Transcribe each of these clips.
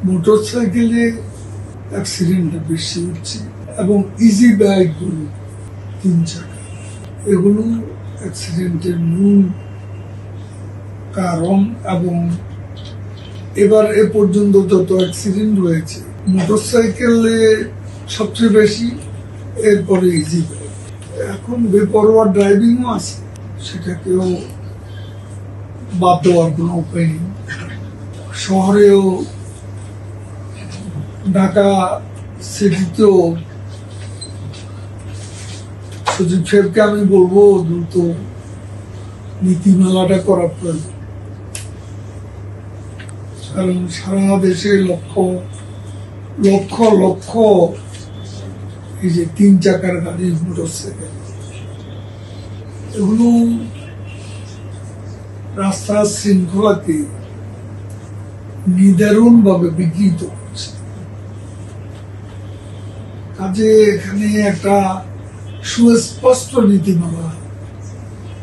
মোটরসাইকেলে অ্যাক্সিডেন্ট বেশি হচ্ছে এবং ইজি বাইকগুলো 3 চাকা এগুলো অ্যাক্সিডেন্টের মূল কারণ। এবং এবার এ পর্যন্ত যত অ্যাক্সিডেন্ট হয়েছে মোটরসাইকেলে সবচেয়ে বেশি, এরপরে ইজি বাইক। এখন বেপরোয়া ড্রাইভিংও আছে, সেটাকেও বাদ দেওয়ার কোনো উপায় নেই। শহরেও ঢাকা সিটিতেও সচিব সাহেবকে আমি বলবো দ্রুত নীতিমালাটা করা প্রয়োজন, কারণ সারা দেশে লক্ষ লক্ষ লক্ষ এই যে 3 চাকার গাড়ি, মোটরসাইকেল, এগুলো রাস্তার শৃঙ্খলাকে নিদারুণ ভাবে বিঘ্নিত করছে। কাজে এখানে একটা সুস্পষ্ট নীতিমালা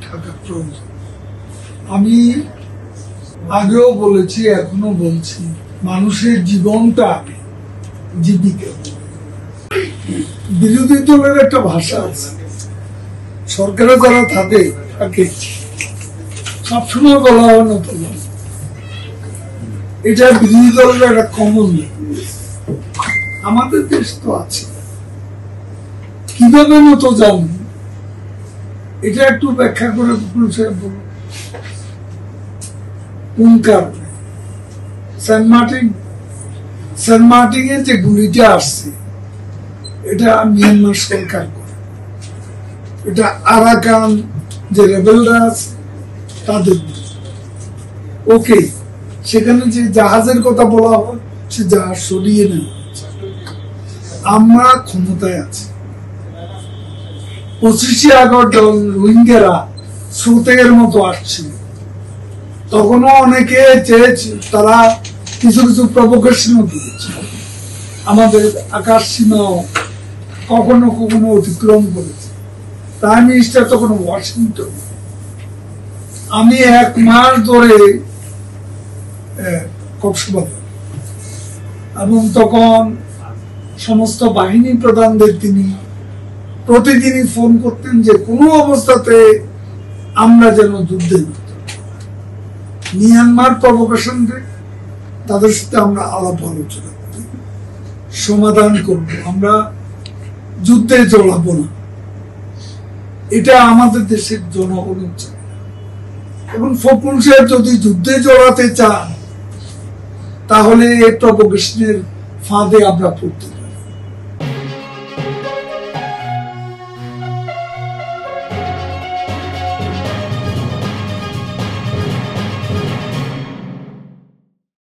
থাকা প্রয়োজন। আমি আগেও বলেছি, এখনো বলছি, মানুষের জীবনটা আগে, জীবিকা। বিরোধী দলের একটা ভাষা আছে, সরকারে যারা থাকে তাকে সবসময় বলা হয় নত জন। এটা বিরোধী দলের একটা কমন। আমাদের দেশ তো আছে, কিভাবে নত যান এটা একটু ব্যাখ্যা করে বলুন। কোন কারণে সেন্ট মার্টিনে যে গুলিটা আসছে এটা মিয়ানমার সরকার করে, এটা আরাকান যে রেবেলরা আছে তাদের। ওকে, সেখানে যে জাহাজের কথা বলা হয় সে জাহাজ সরিয়ে নেওয়া। আমরা ক্ষমতায় আছি, 25শে আগস্ট রোহিঙ্গারা স্রোতের মতো আসছিল, তখনও অনেকে চেয়েছে, তারা কিছু কিছু প্রভোকেশনও দিয়েছে, আমাদের আকাশ সীমাও কখনো কখনো অতিক্রম করেছে। প্রাইম মিনিস্টার তখন ওয়াশিংটন। আমি 1 মাস ধরে কক্সবাজার, এবং তখন সমস্ত বাহিনী প্রধানদের তিনি প্রতিদিনই ফোন করতেন যে কোনো অবস্থাতে আমরা যেন যুদ্ধে মিয়ানমার প্রভোকেশন দেয়, তাদের সাথে আমরা আলাপ আলোচনা করি, সমাধান করব, আমরা যুদ্ধে জড়াবো না। এটা আমাদের দেশের জনগণের চায়। এবং ফখরুল সাহেব যদি যুদ্ধে জড়াতে চান তাহলে এই প্রভোকেশনের ফাঁদে আমরা পড়তে